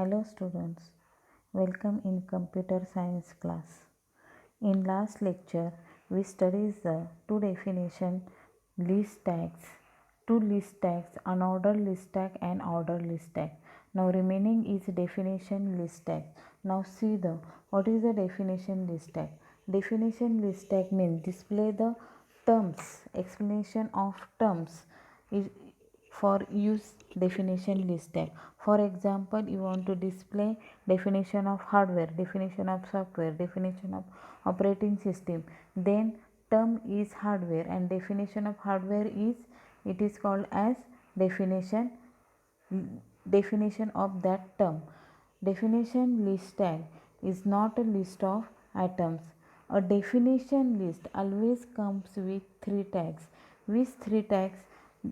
Hello students, welcome in computer science class. In last lecture, we studied the two definition list tags, two list tags, unordered list tag and ordered list tag. Now remaining is definition list tag. Now see the what is the definition list tag. Definition list tag means display the terms, explanation of terms is for use definition list tag. For example, you want to display definition of hardware, definition of software, definition of operating system, then term is hardware and definition of hardware is, it is called as definition of that term. Definition list tag is not a list of items. A definition list always comes with three tags. Which three tags?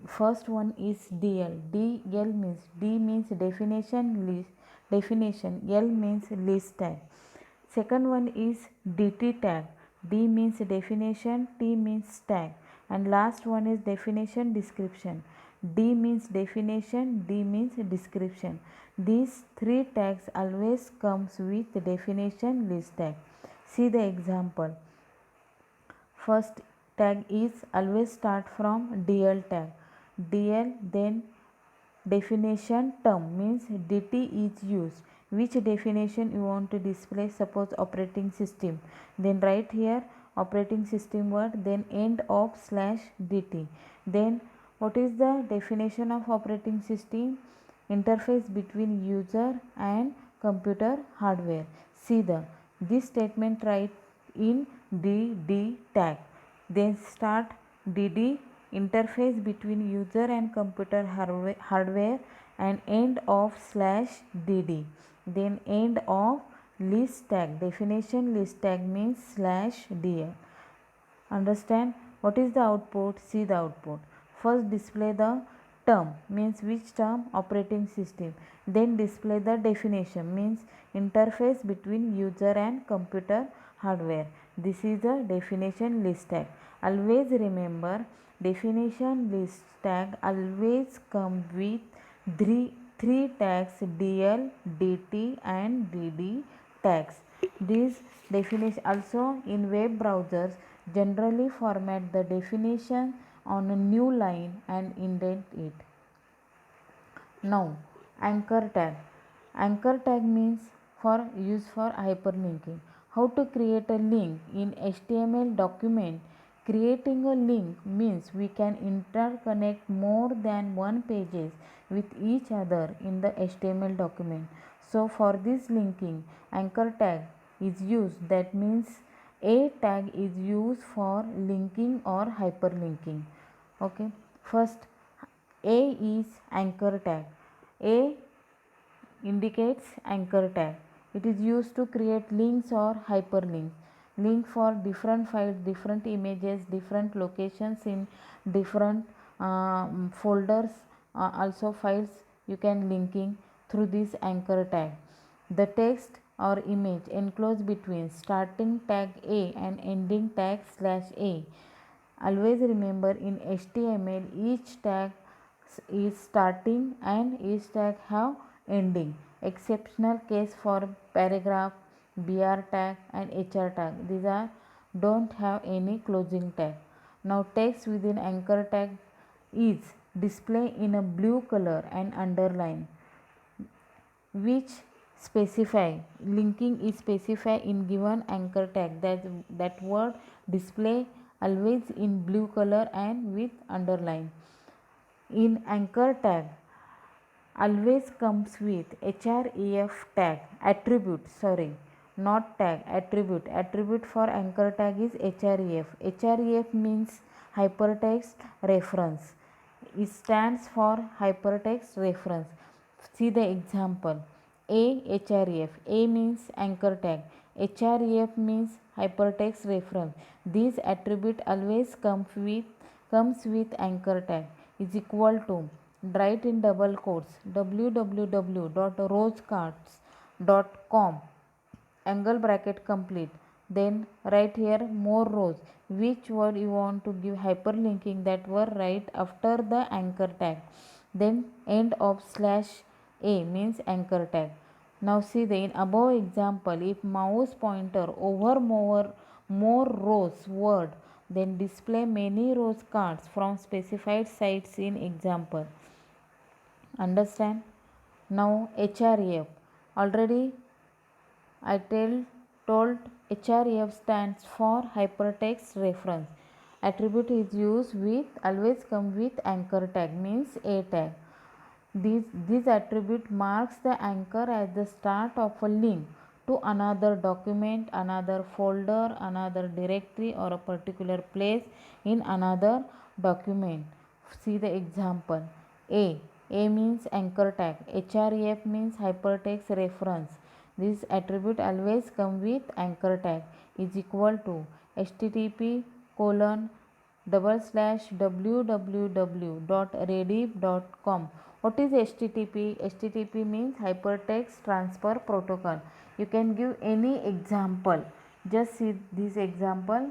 First one is DL. DL means D means definition list, definition. L means list tag. Second one is DT tag. D means definition, T means tag, and last one is definition description. D means definition, D means description. These three tags always comes with definition list tag. See the example. First tag is always start from DL tag. DL, then definition term means DT is used. Which definition you want to display? Suppose operating system, then write here operating system word, then end of slash DT. Then what is the definition of operating system? Interface between user and computer hardware. See the this statement write in DD tag, then start DD interface between user and computer hardware and end of slash DD, then end of list tag. Definition list tag means slash DL. Understand? What is the output? See the output. First display the term means which term? Operating system. Then display the definition means interface between user and computer hardware. This is the definition list tag. Always remember, definition list tag always come with three tags DL, DT and DD tags. These definition also in web browsers generally format the definition on a new line and indent it. Now anchor tag. Anchor tag means for use for hyperlinking. How to create a link in HTML document? Creating a link means we can interconnect more than one pages with each other in the HTML document. So for this linking, anchor tag is used. That means a tag is used for linking or hyperlinking. Okay. First, A is anchor tag. A indicates anchor tag. It is used to create links or hyperlinks. Link for different files, different images, different locations in different folders, also files you can linking through this anchor tag. The text or image enclosed between starting tag A and ending tag slash A. Always remember in HTML each tag is starting and each tag have ending. Exceptional case for paragraph, BR tag and HR tag. These are don't have any closing tag. Now text within anchor tag is display in a blue color and underline, which specify linking is specified in given anchor tag. That word display always in blue color and with underline. In anchor tag always comes with href tag attribute, sorry, not tag, attribute for anchor tag is href means hypertext reference. It stands for hypertext reference. See the example. A means anchor tag, href means hypertext reference. This attribute always comes with anchor tag is equal to, write in double quotes, www.rosecards.com angle bracket complete, then write here more rows. Which word you want to give hyperlinking, that word write after the anchor tag, then end of slash A means anchor tag. Now see the in above example, if mouse pointer over more rows word, then display many rows cards from specified sites in example. Understand? Now href. Already I told href stands for hypertext reference. Attribute is used with always come with anchor tag, means a tag. This attribute marks the anchor as the start of a link to another document, another folder, another directory, or a particular place in another document. See the example. A means anchor tag. href means hypertext reference. This attribute always come with anchor tag is equal to http colon /www.rediff.com. What is http? http means hypertext transfer protocol. You can give any example. Just see this example.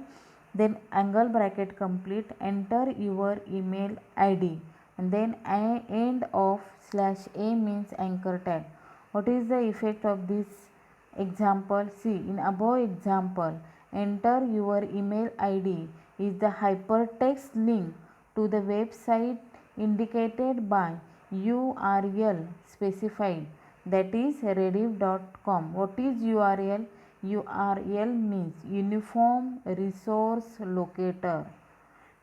Then angle bracket complete, enter your email id, and then end of /a means anchor tag. What is the effect of this example? See in above example, enter your email id is the hypertext link to the website indicated by URL specified, that is rediff.com. What is URL? URL means Uniform Resource Locator,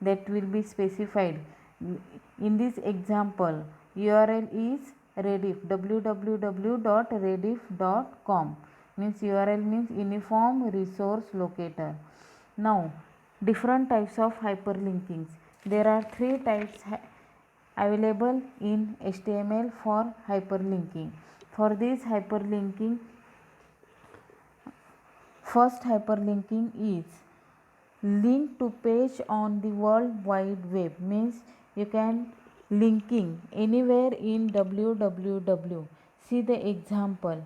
that will be specified. In this example, URL is Rediff, www.rediff.com, means URL means Uniform Resource Locator. Now, different types of hyperlinkings. There are three types available in HTML for hyperlinking. For this hyperlinking, first hyperlinking is link to page on the World Wide Web, means you can linking anywhere in www. See the example.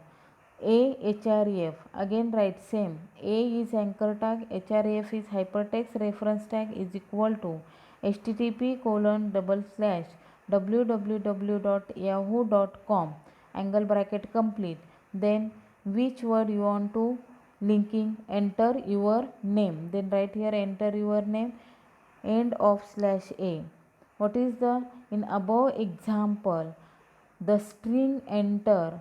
href, again write same. A is anchor tag, href is hypertext reference tag is equal to http colon / www.yahoo.com angle bracket complete. Then which word you want to linking, enter your name, then write here enter your name, end of /a. What is the in above example, the string enter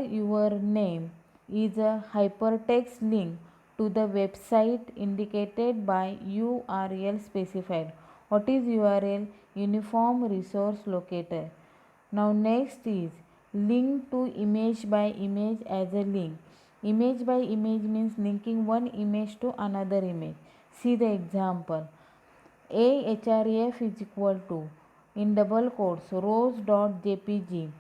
your name is a hypertext link to the website indicated by URL specified. What is URL? Uniform Resource Locator. Now next is link to image by image as a link. Image by image means linking one image to another image. See the example. A href is equal to in double quotes rows.jpg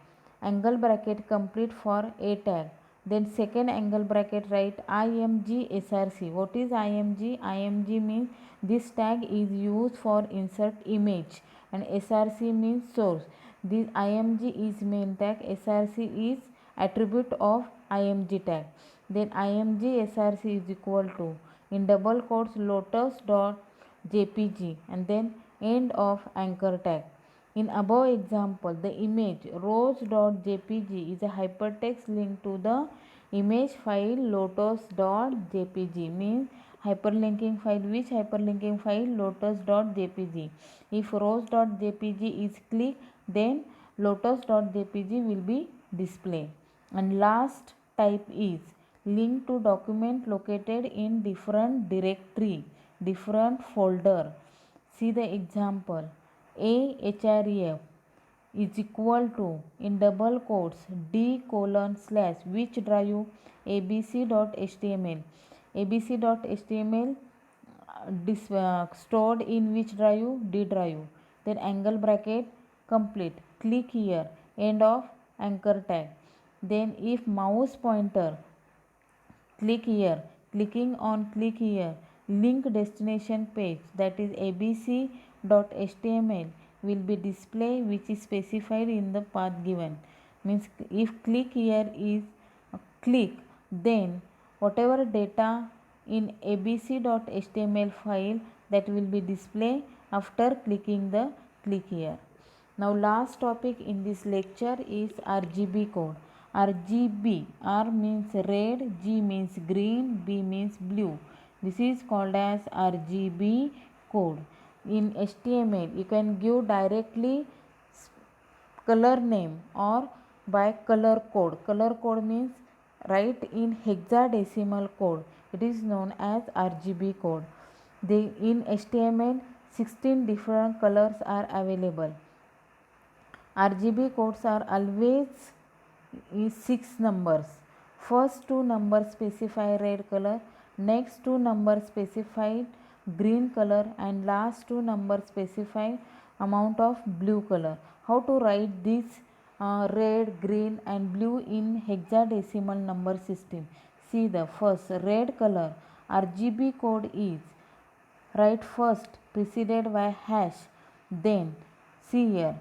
angle bracket complete for a tag. Then second angle bracket write img src. What is img? Img means this tag is used for insert image, and src means source. This img is main tag, src is attribute of img tag. Then img src is equal to in double quotes lotus.jpg and then end of anchor tag. In above example, the image rows.jpg is a hypertext link to the image file lotus.jpg, means hyperlinking file. Which hyperlinking file? Lotus.jpg. If rows.jpg is clicked, then lotus.jpg will be displayed. And last type is link to document located in different directory, different folder. See the example. href is equal to in double quotes d colon / which drive abc.html. abc.html stored in which drive? D drive. Then angle bracket complete, click here, end of anchor tag. Then if mouse pointer click here, clicking on click here, link destination page, that is abc.html will be displayed, which is specified in the path given. Means if click here is click, then whatever data in abc.html file, that will be displayed after clicking the click here. Now last topic in this lecture is RGB code. RGB. R means red, G means green, B means blue. This is called as RGB code. In HTML, you can give directly color name or by color code. Color code means write in hexadecimal code. It is known as RGB code. In HTML, 16 different colors are available. RGB codes are always in 6 numbers. First two numbers specify red color, next two numbers specify green color, and last two numbers specify amount of blue color. How to write this red, green and blue in hexadecimal number system? See the first red color RGB code is write first preceded by hash, then see here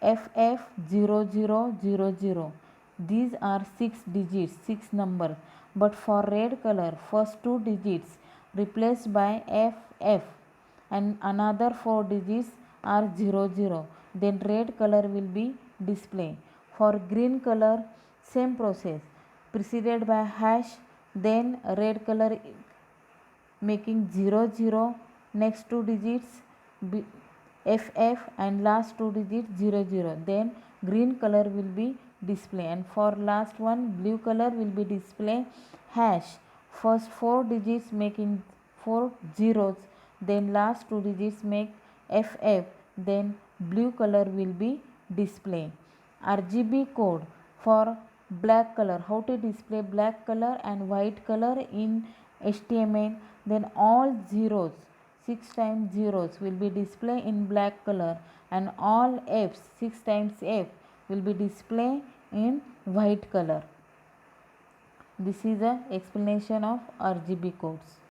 FF0000. These are 6 digits, 6 numbers, but for red color, first 2 digits replaced by FF and another 4 digits are 00. Then red color will be displayed. For green color, same process, preceded by hash, then red color making 00, next 2 digits FF and last 2 digits 00. Then green color will be display, and for last one blue color will be display hash. First 4 digits making 4 zeros, then last 2 digits make FF, then blue color will be display. RGB code for black color. How to display black color and white color in HTML? Then all zeros, 6 times zeros will be displayed in black color, and all F's, 6 times F will be displayed in white color. This is the explanation of RGB codes.